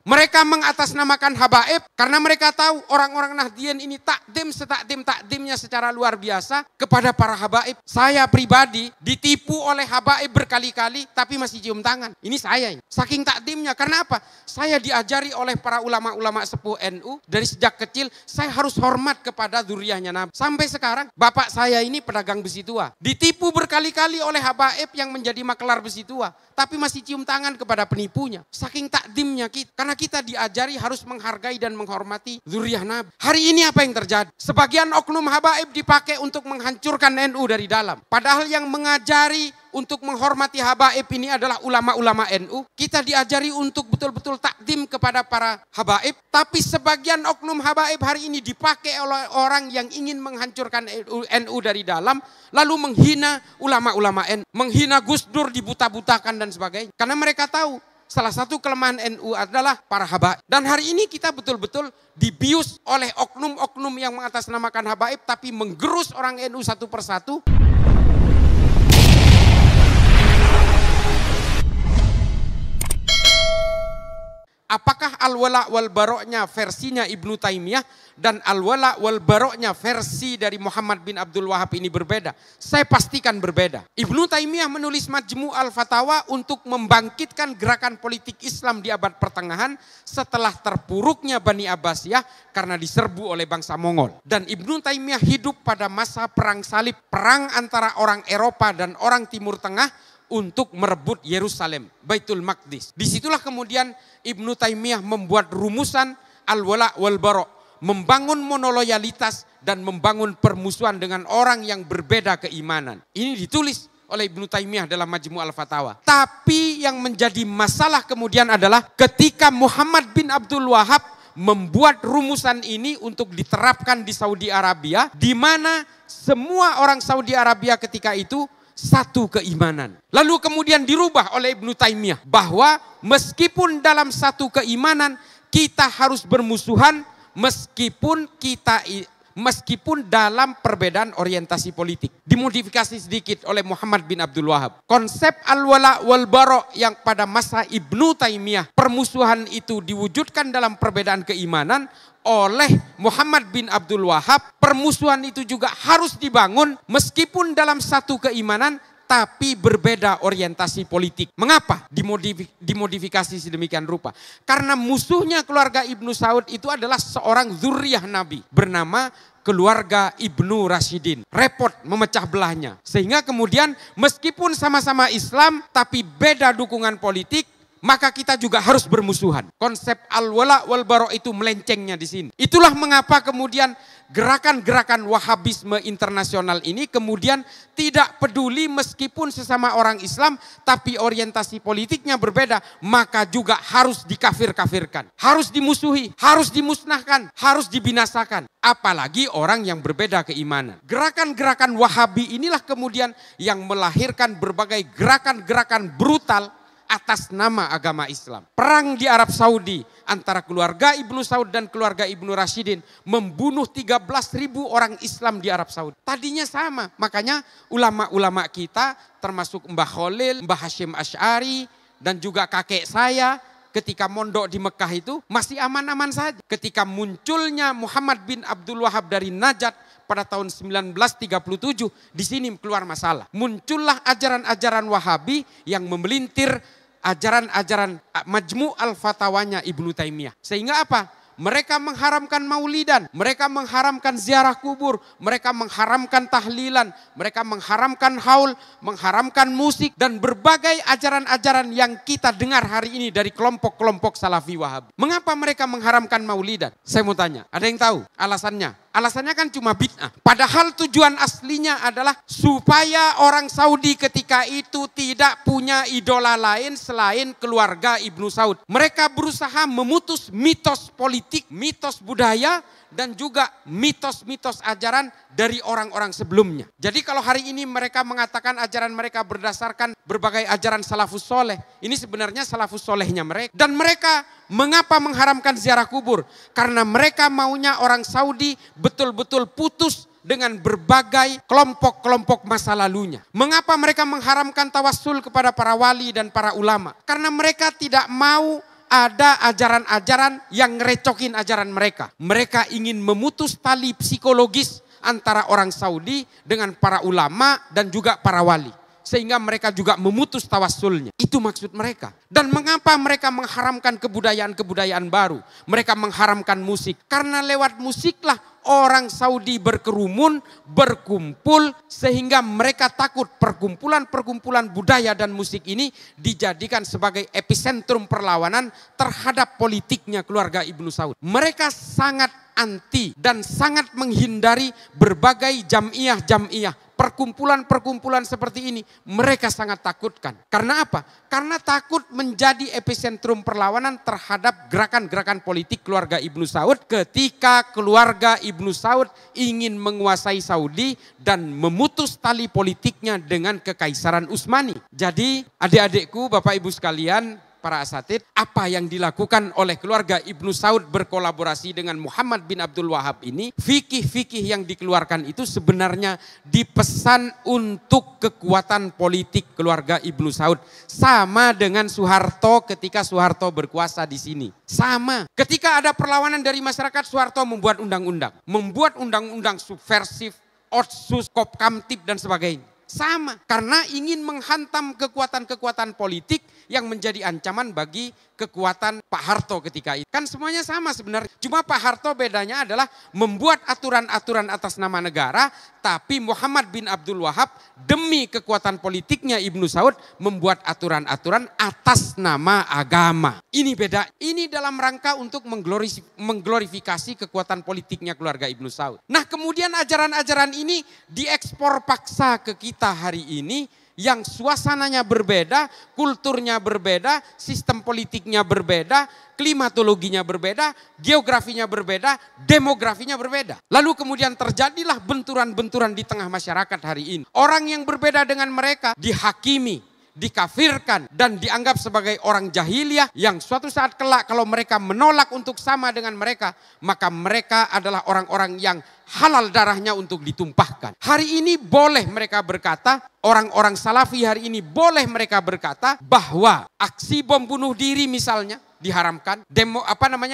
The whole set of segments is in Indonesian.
Mereka mengatasnamakan habaib karena mereka tahu orang-orang Nahdliyin ini takdim-takdimnya secara luar biasa kepada para habaib. Saya pribadi ditipu oleh habaib berkali-kali tapi masih cium tangan. Ini saya ini. Saking takdimnya. Karena apa? Saya diajari oleh para ulama-ulama sepuh NU dari sejak kecil saya harus hormat kepada zuriyahnya Nabi. Sampai sekarang bapak saya ini pedagang besi tua. Ditipu berkali-kali oleh habaib yang menjadi makelar besi tua. Tapi masih cium tangan kepada penipunya. Saking takdimnya kita. Karena kita diajari harus menghargai dan menghormati zuriyah Nabi. Hari ini apa yang terjadi? Sebagian oknum habaib dipakai untuk menghancurkan NU dari dalam. Padahal yang mengajari untuk menghormati habaib ini adalah ulama-ulama NU. Kita diajari untuk betul-betul takdim kepada para habaib. Tapi sebagian oknum habaib hari ini dipakai oleh orang yang ingin menghancurkan NU dari dalam. Lalu menghina ulama-ulama NU. Menghina Gus Dur, dibuta-butakan dan sebagainya. Karena mereka tahu salah satu kelemahan NU adalah para habaib. Dan hari ini kita betul-betul dibius oleh oknum-oknum yang mengatasnamakan habaib. Tapi menggerus orang NU satu persatu. Apakah al-wala wal baroknya versinya Ibnu Taimiyah dan al-wala wal baroknya versi dari Muhammad bin Abdul Wahab ini berbeda? Saya pastikan berbeda. Ibnu Taimiyah menulis Majmu' al-Fatawa untuk membangkitkan gerakan politik Islam di abad pertengahan setelah terpuruknya Bani Abbasiyah karena diserbu oleh bangsa Mongol. Dan Ibnu Taimiyah hidup pada masa perang salib, perang antara orang Eropa dan orang Timur Tengah untuk merebut Yerusalem, Baitul Maqdis. Disitulah kemudian Ibnu Taimiyah membuat rumusan al-wala wal bara, membangun monoloyalitas dan membangun permusuhan dengan orang yang berbeda keimanan. Ini ditulis oleh Ibnu Taimiyah dalam Majmu' al-Fatawa. Tapi yang menjadi masalah kemudian adalah ketika Muhammad bin Abdul Wahab membuat rumusan ini untuk diterapkan di Saudi Arabia, di mana semua orang Saudi Arabia ketika itu satu keimanan. Lalu kemudian dirubah oleh Ibnu Taimiyah bahwa meskipun dalam satu keimanan kita harus bermusuhan meskipun dalam perbedaan orientasi politik. Dimodifikasi sedikit oleh Muhammad bin Abdul Wahab. Konsep al-wala wal bara yang pada masa Ibnu Taimiyah permusuhan itu diwujudkan dalam perbedaan keimanan oleh Muhammad bin Abdul Wahab, permusuhan itu juga harus dibangun meskipun dalam satu keimanan tapi berbeda orientasi politik. Mengapa dimodifikasi sedemikian rupa? Karena musuhnya keluarga Ibnu Saud itu adalah seorang zuriyah Nabi bernama keluarga Ibnu Rashidin. Repot memecah belahnya. Sehingga kemudian meskipun sama-sama Islam tapi beda dukungan politik, maka kita juga harus bermusuhan. Konsep al-wala wal bara itu melencengnya di sini. Itulah mengapa kemudian gerakan-gerakan Wahabisme internasional ini kemudian tidak peduli meskipun sesama orang Islam tapi orientasi politiknya berbeda, maka juga harus dikafir-kafirkan, harus dimusuhi, harus dimusnahkan, harus dibinasakan. Apalagi orang yang berbeda keimanan. Gerakan-gerakan Wahabi inilah kemudian yang melahirkan berbagai gerakan-gerakan brutal atas nama agama Islam. Perang di Arab Saudi antara keluarga Ibnu Saud dan keluarga Ibnu Rashidin membunuh 13.000 orang Islam di Arab Saudi. Tadinya sama, makanya ulama-ulama kita termasuk Mbah Khalil, Mbah Hashim Asy'ari dan juga kakek saya ketika mondok di Mekah itu masih aman-aman saja. Ketika munculnya Muhammad bin Abdul Wahab dari Najat pada tahun 1937, di sini keluar masalah. Muncullah ajaran-ajaran Wahabi yang memelintir ajaran-ajaran Majmu' al-Fatawanya Ibnu Taimiyah. Sehingga apa? Mereka mengharamkan maulidan, mereka mengharamkan ziarah kubur, mereka mengharamkan tahlilan, mereka mengharamkan haul, mengharamkan musik dan berbagai ajaran-ajaran yang kita dengar hari ini dari kelompok-kelompok Salafi Wahabi. Mengapa mereka mengharamkan maulidan? Saya mau tanya, ada yang tahu alasannya? Alasannya kan cuma bid'ah. Padahal tujuan aslinya adalah supaya orang Saudi ketika itu tidak punya idola lain selain keluarga Ibnu Saud. Mereka berusaha memutus mitos politik, mitos budaya, dan juga mitos-mitos ajaran dari orang-orang sebelumnya. Jadi kalau hari ini mereka mengatakan ajaran mereka berdasarkan berbagai ajaran salafus soleh, ini sebenarnya salafus solehnya mereka. Dan mereka mengapa mengharamkan ziarah kubur? Karena mereka maunya orang Saudi betul-betul putus dengan berbagai kelompok-kelompok masa lalunya. Mengapa mereka mengharamkan tawassul kepada para wali dan para ulama? Karena mereka tidak mau ada ajaran-ajaran yang ngerecokin ajaran mereka. Mereka ingin memutus tali psikologis antara orang Saudi dengan para ulama dan juga para wali. Sehingga mereka juga memutus tawassulnya. Itu maksud mereka. Dan mengapa mereka mengharamkan kebudayaan-kebudayaan baru? Mereka mengharamkan musik. Karena lewat musiklah orang Saudi berkerumun, berkumpul, sehingga mereka takut perkumpulan-perkumpulan budaya dan musik ini dijadikan sebagai epicentrum perlawanan terhadap politiknya keluarga Ibnu Saud. Mereka sangat anti dan sangat menghindari berbagai jamiah-jamiah. Perkumpulan-perkumpulan seperti ini mereka sangat takutkan. Karena apa? Karena takut menjadi epicentrum perlawanan terhadap gerakan-gerakan politik keluarga Ibnu Saud ketika keluarga Ibnu Saud ingin menguasai Saudi dan memutus tali politiknya dengan Kekaisaran Utsmani. Jadi adik-adikku, Bapak Ibu sekalian, para asatid, apa yang dilakukan oleh keluarga Ibnu Saud berkolaborasi dengan Muhammad bin Abdul Wahab ini, fikih-fikih yang dikeluarkan itu sebenarnya dipesan untuk kekuatan politik keluarga Ibnu Saud. Sama dengan Soeharto ketika Soeharto berkuasa di sini. Sama. Ketika ada perlawanan dari masyarakat, Soeharto membuat undang-undang. Membuat undang-undang subversif, Otsus, Kopkamtib dan sebagainya. Sama, karena ingin menghantam kekuatan-kekuatan politik yang menjadi ancaman bagi kekuatan Pak Harto ketika itu. Kan semuanya sama sebenarnya. Cuma Pak Harto bedanya adalah membuat aturan-aturan atas nama negara, tapi Muhammad bin Abdul Wahab demi kekuatan politiknya Ibnu Saud membuat aturan-aturan atas nama agama. Ini beda. Ini dalam rangka untuk mengglorifikasi kekuatan politiknya keluarga Ibnu Saud. Nah, kemudian ajaran-ajaran ini diekspor paksa ke kita hari ini yang suasananya berbeda, kulturnya berbeda, sistem politiknya berbeda, klimatologinya berbeda, geografinya berbeda, demografinya berbeda. Lalu kemudian terjadilah benturan-benturan di tengah masyarakat hari ini. Orang yang berbeda dengan mereka dihakimi, dikafirkan dan dianggap sebagai orang jahiliyah yang suatu saat kelak kalau mereka menolak untuk sama dengan mereka, maka mereka adalah orang-orang yang halal darahnya untuk ditumpahkan. Hari ini boleh mereka berkata, orang-orang salafi hari ini boleh mereka berkata bahwa aksi bom bunuh diri misalnya diharamkan,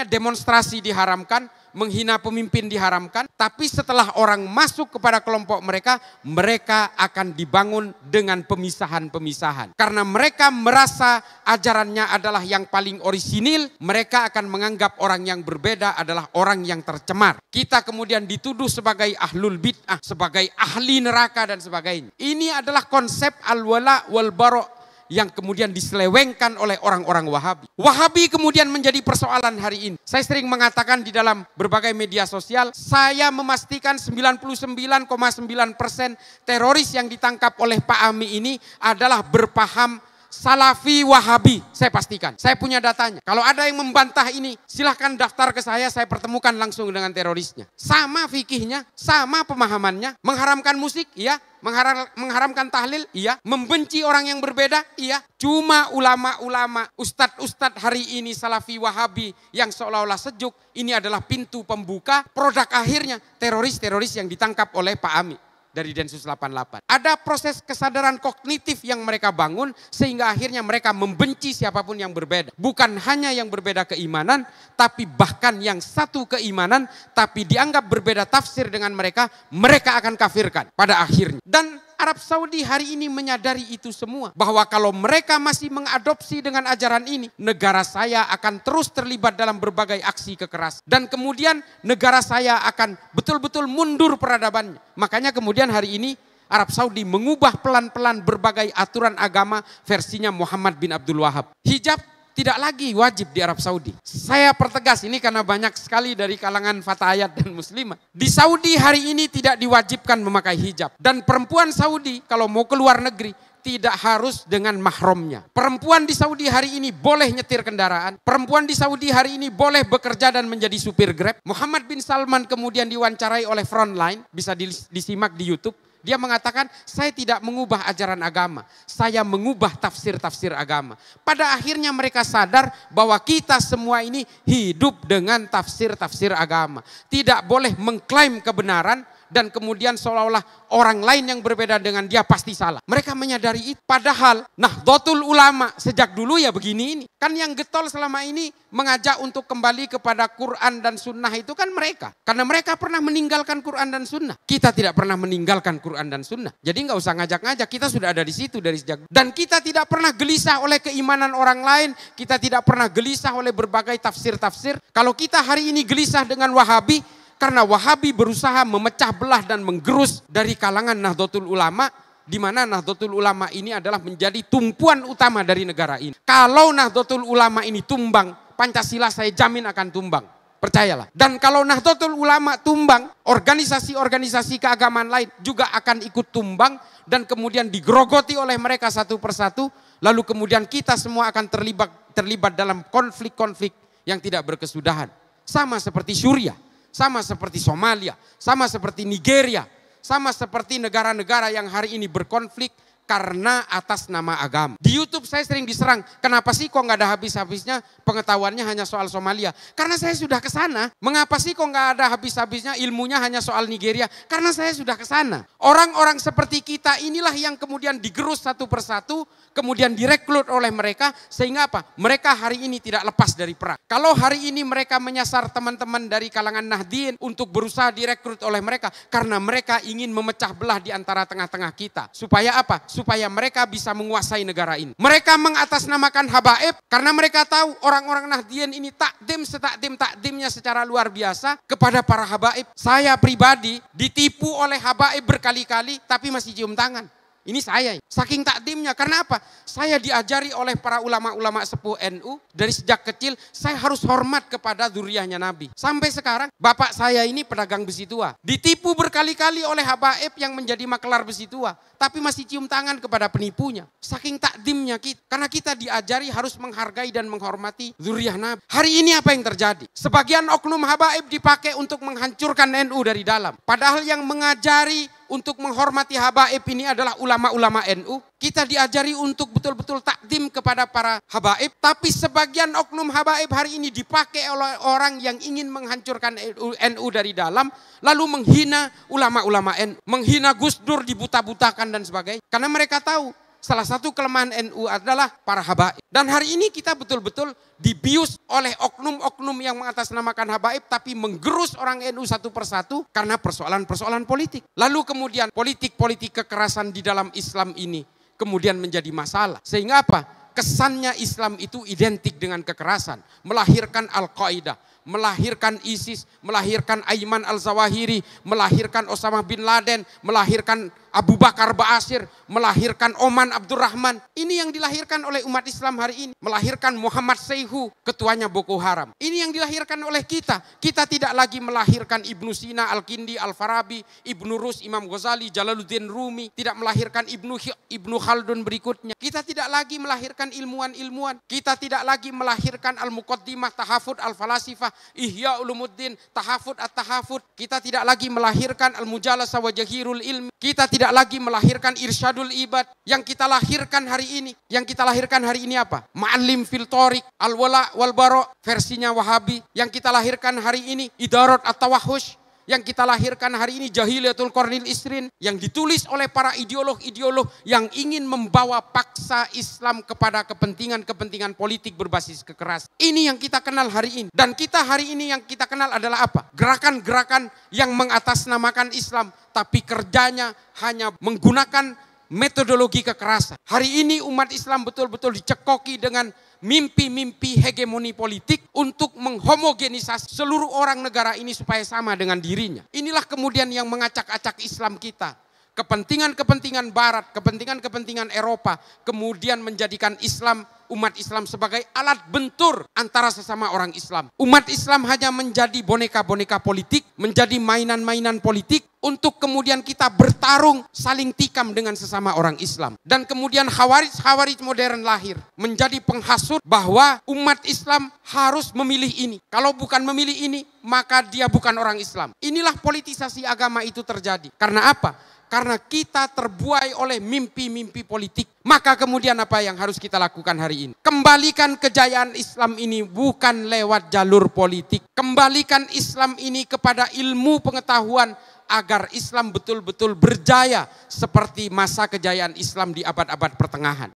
demonstrasi diharamkan, menghina pemimpin diharamkan, tapi setelah orang masuk kepada kelompok mereka, mereka akan dibangun dengan pemisahan-pemisahan. Karena mereka merasa ajarannya adalah yang paling orisinil, mereka akan menganggap orang yang berbeda adalah orang yang tercemar. Kita kemudian dituduh sebagai ahlul bid'ah, sebagai ahli neraka dan sebagainya. Ini adalah konsep al-wala wal bara' yang kemudian diselewengkan oleh orang-orang Wahabi. Wahabi kemudian menjadi persoalan hari ini. Saya sering mengatakan di dalam berbagai media sosial, saya memastikan 99,9% teroris yang ditangkap oleh Pak Ami ini adalah berpaham Salafi Wahabi, saya pastikan. Saya punya datanya. Kalau ada yang membantah ini, silahkan daftar ke saya pertemukan langsung dengan terorisnya. Sama fikihnya, sama pemahamannya. Mengharamkan musik, iya. Mengharamkan tahlil, iya. Membenci orang yang berbeda, iya. Cuma ulama-ulama, ustadz-ustadz hari ini Salafi Wahabi yang seolah-olah sejuk, ini adalah pintu pembuka produk akhirnya teroris-teroris yang ditangkap oleh Pak Ami dari Densus 88. Ada proses kesadaran kognitif yang mereka bangun sehingga akhirnya mereka membenci siapapun yang berbeda. Bukan hanya yang berbeda keimanan, tapi bahkan yang satu keimanan tapi dianggap berbeda tafsir dengan mereka, mereka akan kafirkan pada akhirnya. Dan Arab Saudi hari ini menyadari itu semua. Bahwa kalau mereka masih mengadopsi dengan ajaran ini, negara saya akan terus terlibat dalam berbagai aksi kekerasan. Dan kemudian negara saya akan betul-betul mundur peradabannya. Makanya kemudian hari ini Arab Saudi mengubah pelan-pelan berbagai aturan agama versinya Muhammad bin Abdul Wahab. Hijab tidak lagi wajib di Arab Saudi. Saya pertegas ini karena banyak sekali dari kalangan fatayat dan muslimah. Di Saudi hari ini tidak diwajibkan memakai hijab. Dan perempuan Saudi kalau mau keluar negeri tidak harus dengan mahramnya. Perempuan di Saudi hari ini boleh nyetir kendaraan. Perempuan di Saudi hari ini boleh bekerja dan menjadi supir Grab. Muhammad bin Salman kemudian diwawancarai oleh Frontline, bisa disimak di YouTube. Dia mengatakan, saya tidak mengubah ajaran agama, saya mengubah tafsir-tafsir agama. Pada akhirnya mereka sadar bahwa kita semua ini hidup dengan tafsir-tafsir agama. Tidak boleh mengklaim kebenaran dan kemudian seolah-olah orang lain yang berbeda dengan dia pasti salah. Mereka menyadari itu. Padahal Nahdlatul Ulama sejak dulu ya begini ini. Kan yang getol selama ini mengajak untuk kembali kepada Quran dan Sunnah itu kan mereka. Karena mereka pernah meninggalkan Quran dan Sunnah. Kita tidak pernah meninggalkan Quran dan Sunnah. Jadi nggak usah ngajak-ngajak, kita sudah ada di situ dari sejak. Dan kita tidak pernah gelisah oleh keimanan orang lain. Kita tidak pernah gelisah oleh berbagai tafsir-tafsir. Kalau kita hari ini gelisah dengan Wahabi, karena Wahabi berusaha memecah belah dan menggerus dari kalangan Nahdlatul Ulama, di mana Nahdlatul Ulama ini adalah menjadi tumpuan utama dari negara ini. Kalau Nahdlatul Ulama ini tumbang, Pancasila saya jamin akan tumbang. Percayalah. Dan kalau Nahdlatul Ulama tumbang, organisasi-organisasi keagamaan lain juga akan ikut tumbang dan kemudian digerogoti oleh mereka satu persatu. Lalu kemudian kita semua akan terlibat dalam konflik-konflik yang tidak berkesudahan. Sama seperti Suriah, sama seperti Somalia, sama seperti Nigeria, sama seperti negara-negara yang hari ini berkonflik karena atas nama agama. Di YouTube saya sering diserang, kenapa sih kok nggak ada habis-habisnya pengetahuannya hanya soal Somalia? Karena saya sudah ke sana. Mengapa sih kok nggak ada habis-habisnya ilmunya hanya soal Nigeria? Karena saya sudah ke sana. Orang-orang seperti kita inilah yang kemudian digerus satu persatu, kemudian direkrut oleh mereka, sehingga apa? Mereka hari ini tidak lepas dari perang. Kalau hari ini mereka menyasar teman-teman dari kalangan Nahdien untuk berusaha direkrut oleh mereka, karena mereka ingin memecah belah di antara tengah-tengah kita. Supaya apa? Supaya mereka bisa menguasai negara ini. Mereka mengatasnamakan habaib karena mereka tahu orang-orang Nahdien ini takdim-takdimnya secara luar biasa kepada para habaib. Saya pribadi ditipu oleh habaib berkali-kali tapi masih cium tangan. Ini saya, saking takdimnya. Karena apa? Saya diajari oleh para ulama-ulama sepuh NU. Dari sejak kecil, saya harus hormat kepada zuriyahnya Nabi. Sampai sekarang, bapak saya ini pedagang besi tua. Ditipu berkali-kali oleh habaib yang menjadi makelar besi tua. Tapi masih cium tangan kepada penipunya. Saking takdimnya kita. Karena kita diajari harus menghargai dan menghormati zuriyah Nabi. Hari ini apa yang terjadi? Sebagian oknum habaib dipakai untuk menghancurkan NU dari dalam. Padahal yang mengajari untuk menghormati habaib ini adalah ulama-ulama NU. Kita diajari untuk betul-betul takdim kepada para habaib. Tapi sebagian oknum habaib hari ini dipakai oleh orang yang ingin menghancurkan NU dari dalam. Lalu menghina ulama-ulama NU. Menghina Gus Dur, dibuta-butakan dan sebagainya. Karena mereka tahu salah satu kelemahan NU adalah para habaib. Dan hari ini kita betul-betul dibius oleh oknum-oknum yang mengatasnamakan habaib tapi menggerus orang NU satu persatu karena persoalan-persoalan politik. Lalu kemudian politik-politik kekerasan di dalam Islam ini kemudian menjadi masalah. Sehingga apa? Kesannya Islam itu identik dengan kekerasan. Melahirkan Al-Qaeda, melahirkan ISIS, melahirkan Ayman Al-Zawahiri, melahirkan Osama bin Laden, melahirkan Abu Bakar Ba'asyir, melahirkan Oman Abdurrahman. Ini yang dilahirkan oleh umat Islam hari ini. Melahirkan Muhammad Seyhu, ketuanya Boko Haram. Ini yang dilahirkan oleh kita. Kita tidak lagi melahirkan Ibnu Sina, Al-Kindi, Al-Farabi, Ibnu Rus, Imam Ghazali, Jalaluddin Rumi. Tidak melahirkan Ibnu Khaldun berikutnya. Kita tidak lagi melahirkan ilmuwan-ilmuwan. Kita tidak lagi melahirkan Al-Muqaddimah, Tahafud, Al-Falasifah, Ihya Ulumuddin, Tahafud, At-Tahafud. Kita tidak lagi melahirkan Al-Mujalasa wa Jahirul Ilmi. Kita tidak lagi melahirkan Irsyadul Ibad. Yang kita lahirkan hari ini. Yang kita lahirkan hari ini apa? Ma'alim fil Thoriq, Al-Wala wal Bara, versinya Wahabi. Yang kita lahirkan hari ini Idarat At-Tawahhush. Yang kita lahirkan hari ini Jahiliyatul Qarnil Isrin. Yang ditulis oleh para ideolog-ideolog yang ingin membawa paksa Islam kepada kepentingan-kepentingan politik berbasis kekerasan. Ini yang kita kenal hari ini. Dan kita hari ini yang kita kenal adalah apa? Gerakan-gerakan yang mengatasnamakan Islam. Tapi kerjanya hanya menggunakan metodologi kekerasan. Hari ini umat Islam betul-betul dicekoki dengan mimpi-mimpi hegemoni politik untuk menghomogenisasi seluruh orang negara ini supaya sama dengan dirinya. Inilah kemudian yang mengacak-acak Islam kita. Kepentingan-kepentingan Barat, kepentingan-kepentingan Eropa, kemudian menjadikan Islam, umat Islam sebagai alat bentur antara sesama orang Islam. Umat Islam hanya menjadi boneka-boneka politik, menjadi mainan-mainan politik, untuk kemudian kita bertarung saling tikam dengan sesama orang Islam. Dan kemudian Khawarij modern lahir, menjadi penghasut bahwa umat Islam harus memilih ini. Kalau bukan memilih ini, maka dia bukan orang Islam. Inilah politisasi agama itu terjadi. Karena apa? Karena kita terbuai oleh mimpi-mimpi politik. Maka kemudian apa yang harus kita lakukan hari ini? Kembalikan kejayaan Islam ini bukan lewat jalur politik. Kembalikan Islam ini kepada ilmu pengetahuan agar Islam betul-betul berjaya seperti masa kejayaan Islam di abad-abad pertengahan.